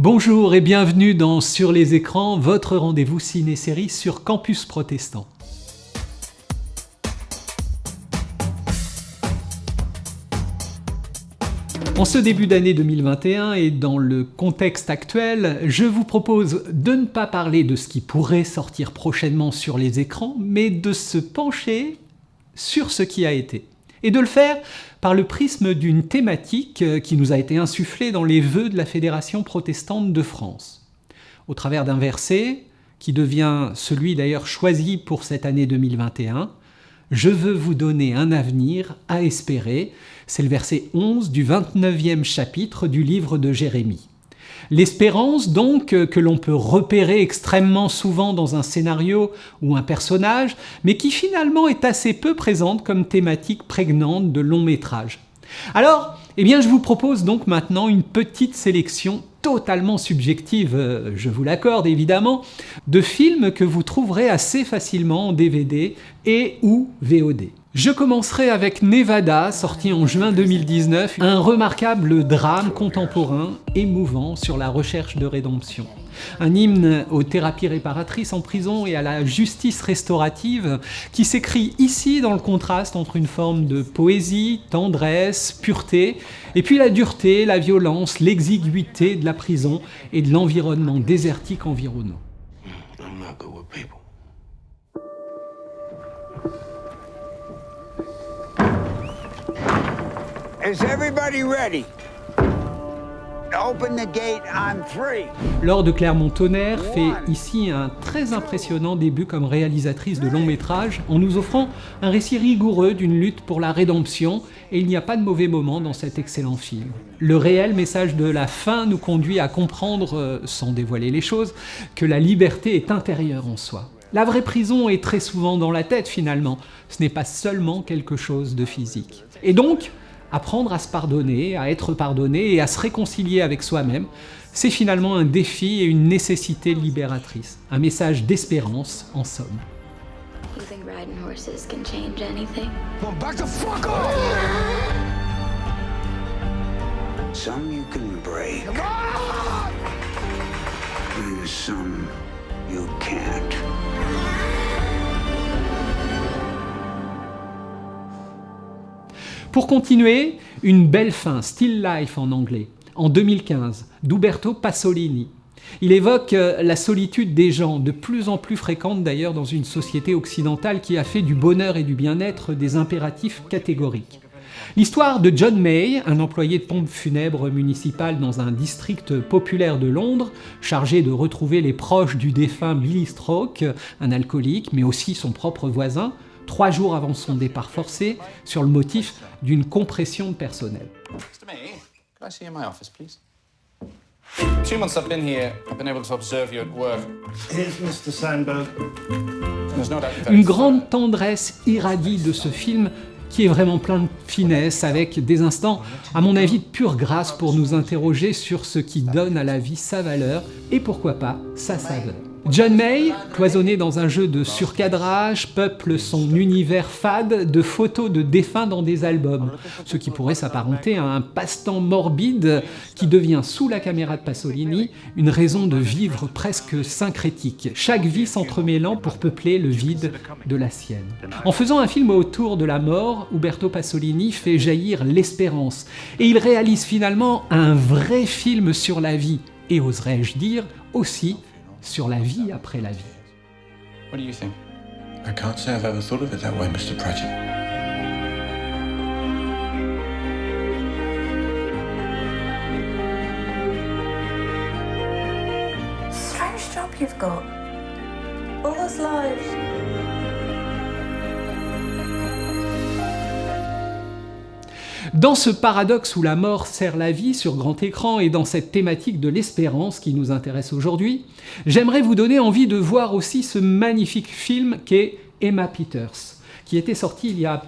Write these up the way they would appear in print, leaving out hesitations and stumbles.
Bonjour et bienvenue dans Sur les écrans, votre rendez-vous ciné-série sur Campus Protestant. En ce début d'année 2021 et dans le contexte actuel, je vous propose de ne pas parler de ce qui pourrait sortir prochainement sur les écrans, mais de se pencher sur ce qui a été. Et de le faire par le prisme d'une thématique qui nous a été insufflée dans les vœux de la Fédération protestante de France. Au travers d'un verset, qui devient celui d'ailleurs choisi pour cette année 2021, « Je veux vous donner un avenir à espérer », c'est le verset 11 du 29e chapitre du livre de Jérémie. L'espérance donc que l'on peut repérer extrêmement souvent dans un scénario ou un personnage, mais qui finalement est assez peu présente comme thématique prégnante de long métrage. Alors, je vous propose donc maintenant une petite sélection totalement subjective, je vous l'accorde évidemment, de films que vous trouverez assez facilement en DVD et ou VOD. Je commencerai avec Nevada, sorti en juin 2019, un remarquable drame contemporain émouvant sur la recherche de rédemption. Un hymne aux thérapies réparatrices en prison et à la justice restaurative qui s'écrit ici dans le contraste entre une forme de poésie, tendresse, pureté, et puis la dureté, la violence, l'exiguïté de la prison et de l'environnement désertique environnant. Is everybody ready? Open the gate, I'm free. Laure de Clermont-Tonnerre fait ici un très impressionnant début comme réalisatrice de long métrage en nous offrant un récit rigoureux d'une lutte pour la rédemption, et il n'y a pas de mauvais moment dans cet excellent film. Le réel message de la fin nous conduit à comprendre, sans dévoiler les choses, que la liberté est intérieure en soi. La vraie prison est très souvent dans la tête finalement, ce n'est pas seulement quelque chose de physique. Et donc, apprendre à se pardonner, à être pardonné et à se réconcilier avec soi-même, c'est finalement un défi et une nécessité libératrice. Un message d'espérance, en somme. You think riding horses can change anything? Well, back the fuck off! Some you can break. And some you can't. Pour continuer, une belle fin, Still Life en anglais, en 2015, d'Uberto Pasolini. Il évoque la solitude des gens, de plus en plus fréquente d'ailleurs dans une société occidentale qui a fait du bonheur et du bien-être des impératifs catégoriques. L'histoire de John May, un employé de pompe funèbre municipale dans un district populaire de Londres, chargé de retrouver les proches du défunt Billy Stroke, un alcoolique, mais aussi son propre voisin, 3 jours avant son départ forcé, sur le motif d'une compression de personnel. Mr. May, can I see you in my office, please? 2 months I've been here, I've been able to observe you at work. Here's Mr. Sandberg. There's no doubt you're very Une grande tendresse irradie de ce film qui est vraiment plein de finesse, avec des instants, à mon avis, de pure grâce pour nous interroger sur ce qui donne à la vie sa valeur et pourquoi pas sa saveur. John May, cloisonné dans un jeu de surcadrage, peuple son univers fade de photos de défunts dans des albums, ce qui pourrait s'apparenter à un passe-temps morbide qui devient, sous la caméra de Pasolini, une raison de vivre presque syncrétique, chaque vie s'entremêlant pour peupler le vide de la sienne. En faisant un film autour de la mort, Uberto Pasolini fait jaillir l'espérance, et il réalise finalement un vrai film sur la vie, et oserais-je dire aussi sur la vie après la vie. What do you think? I can't say I've ever thought of it that way, Mr. Pratchett. Strange job you've got. All those lives. Dans ce paradoxe où la mort sert la vie sur grand écran et dans cette thématique de l'espérance qui nous intéresse aujourd'hui, j'aimerais vous donner envie de voir aussi ce magnifique film qu'est Emma Peters, qui était sorti il y a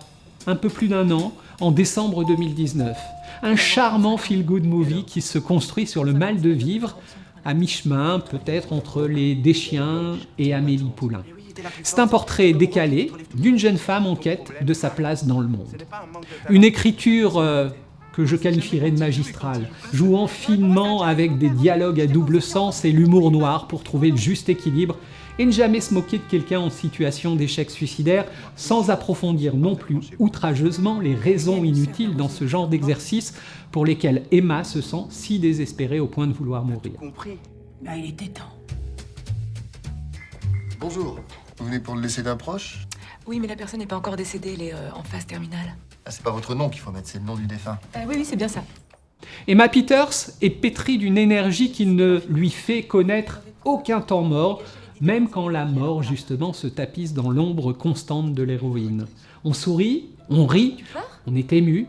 un peu plus d'1 an, en décembre 2019. Un charmant feel-good movie qui se construit sur le mal de vivre, à mi-chemin peut-être entre Les Deschiens et Amélie Poulain. C'est un portrait décalé d'une jeune femme en quête de sa place dans le monde. Une écriture que je qualifierais de magistral, jouant finement avec des dialogues à double sens et l'humour noir pour trouver le juste équilibre et ne jamais se moquer de quelqu'un en situation d'échec suicidaire sans approfondir non plus outrageusement les raisons inutiles dans ce genre d'exercice pour lesquels Emma se sent si désespérée au point de vouloir mourir. Là, il était temps. Bonjour, vous venez pour le décès d'un proche? Oui, mais la personne n'est pas encore décédée, elle est en phase terminale. Ah, c'est pas votre nom qu'il faut mettre, c'est le nom du défunt. Oui, c'est bien ça. Emma Peters est pétrie d'une énergie qui ne lui fait connaître aucun temps mort, même quand la mort, justement, se tapisse dans l'ombre constante de l'héroïne. On sourit, on rit, on est ému,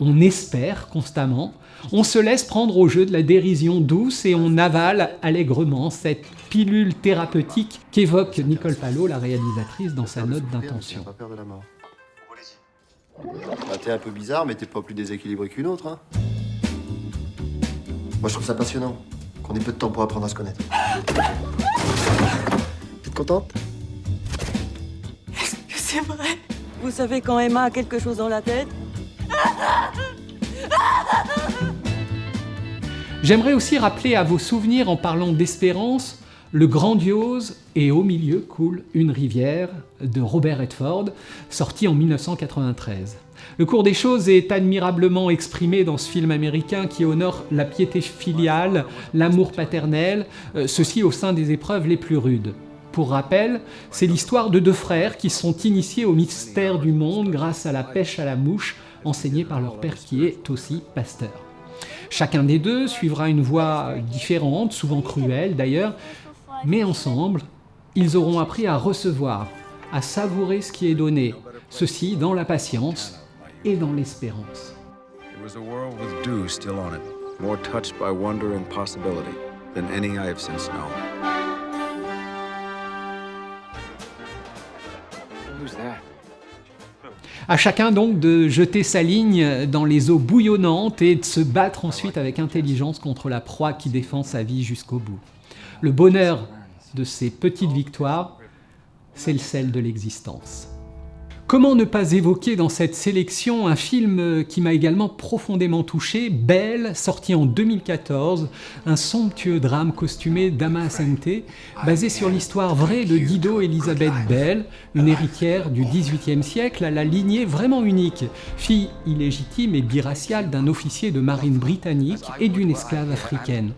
on espère constamment, on se laisse prendre au jeu de la dérision douce et on avale allègrement cette pilule thérapeutique qu'évoque Nicole Pallo, la réalisatrice, dans sa note d'intention. Pas peur de la mort. Bah, t'es un peu bizarre, mais t'es pas plus déséquilibré qu'une autre, hein. Moi, je trouve ça passionnant, qu'on ait peu de temps pour apprendre à se connaître. T'es contente? Est-ce que c'est vrai? Vous savez quand Emma a quelque chose dans la tête? J'aimerais aussi rappeler à vos souvenirs, en parlant d'espérance, le grandiose « Et au milieu coule une rivière » de Robert Redford, sorti en 1993. Le cours des choses est admirablement exprimé dans ce film américain qui honore la piété filiale, l'amour paternel, ceci au sein des épreuves les plus rudes. Pour rappel, c'est l'histoire de deux frères qui sont initiés au mystère du monde grâce à la pêche à la mouche, enseignée par leur père qui est aussi pasteur. Chacun des deux suivra une voie différente, souvent cruelle d'ailleurs, mais ensemble, ils auront appris à recevoir, à savourer ce qui est donné, ceci dans la patience et dans l'espérance. It was a world with dew still on it, more touched by wonder and possibility than any I have since known. Who's there? À chacun donc de jeter sa ligne dans les eaux bouillonnantes et de se battre ensuite avec intelligence contre la proie qui défend sa vie jusqu'au bout. Le bonheur de ces petites victoires, c'est le sel de l'existence. Comment ne pas évoquer dans cette sélection un film qui m'a également profondément touché, Belle, sorti en 2014, un somptueux drame costumé d'Ama Asante, basé sur l'histoire vraie de Guido Elizabeth Bell, une héritière du XVIIIe siècle à la lignée vraiment unique, fille illégitime et biraciale d'un officier de marine britannique et d'une esclave africaine.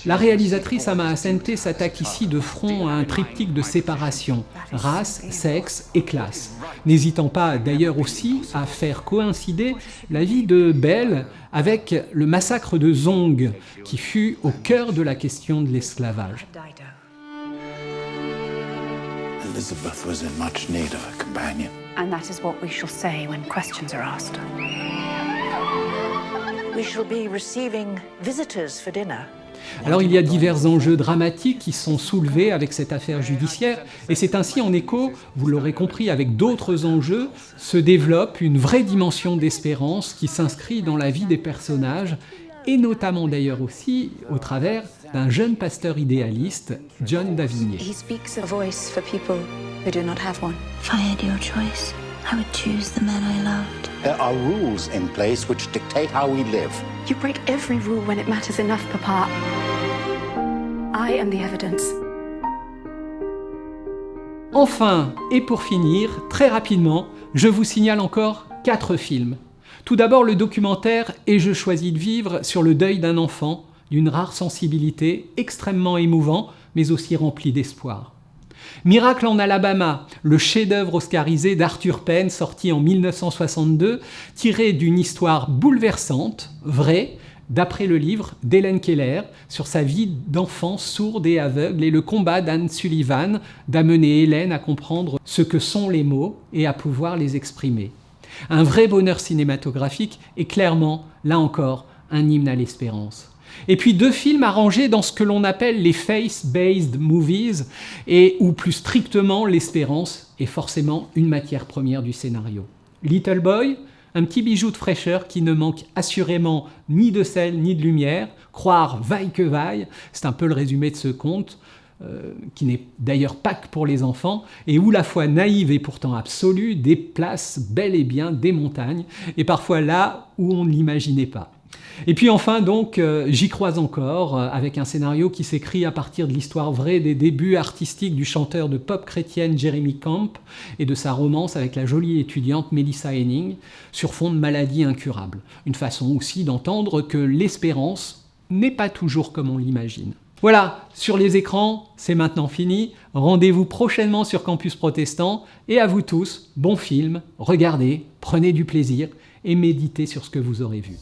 La réalisatrice Ama Asante s'attaque ici de front à un triptyque de séparation, race, sexe et classe. N'hésitant pas d'ailleurs aussi à faire coïncider la vie de Belle avec le massacre de Zong, qui fut au cœur de la question de l'esclavage. Elizabeth was in much need of a companion. And that is what we shall say when questions are asked. We shall be receiving visitors for dinner. Alors il y a divers enjeux dramatiques qui sont soulevés avec cette affaire judiciaire, et c'est ainsi en écho, vous l'aurez compris, avec d'autres enjeux, se développe une vraie dimension d'espérance qui s'inscrit dans la vie des personnages, et notamment d'ailleurs aussi au travers d'un jeune pasteur idéaliste, John Davigné. He speaks a voice for people who do not have one. If I had your choice, I would choose the man I loved. There are rules in place which dictate how we live. You break every rule when it matters enough, Papa. I am the evidence. Enfin, et pour finir, très rapidement, je vous signale encore 4 films. Tout d'abord le documentaire « Et je choisis de vivre » sur le deuil d'un enfant, d'une rare sensibilité, extrêmement émouvant, mais aussi rempli d'espoir. Miracle en Alabama, le chef-d'œuvre oscarisé d'Arthur Penn, sorti en 1962, tiré d'une histoire bouleversante, vraie, d'après le livre d'Helen Keller sur sa vie d'enfant sourde et aveugle et le combat d'Anne Sullivan d'amener Hélène à comprendre ce que sont les mots et à pouvoir les exprimer. Un vrai bonheur cinématographique et clairement, là encore, un hymne à l'espérance. Et puis 2 films arrangés dans ce que l'on appelle les face-based movies et où plus strictement l'espérance est forcément une matière première du scénario. Little Boy, un petit bijou de fraîcheur qui ne manque assurément ni de sel ni de lumière, croire vaille que vaille, c'est un peu le résumé de ce conte. qui n'est d'ailleurs pas que pour les enfants, et où la foi naïve et pourtant absolue déplace bel et bien des montagnes, et parfois là où on ne l'imaginait pas. Et puis enfin donc, J'y crois encore, avec un scénario qui s'écrit à partir de l'histoire vraie des débuts artistiques du chanteur de pop chrétienne Jeremy Camp et de sa romance avec la jolie étudiante Melissa Henning, sur fond de maladie incurable. Une façon aussi d'entendre que l'espérance n'est pas toujours comme on l'imagine. Voilà, sur les écrans, c'est maintenant fini. Rendez-vous prochainement sur Campus Protestant, et à vous tous, bon film, regardez, prenez du plaisir et méditez sur ce que vous aurez vu.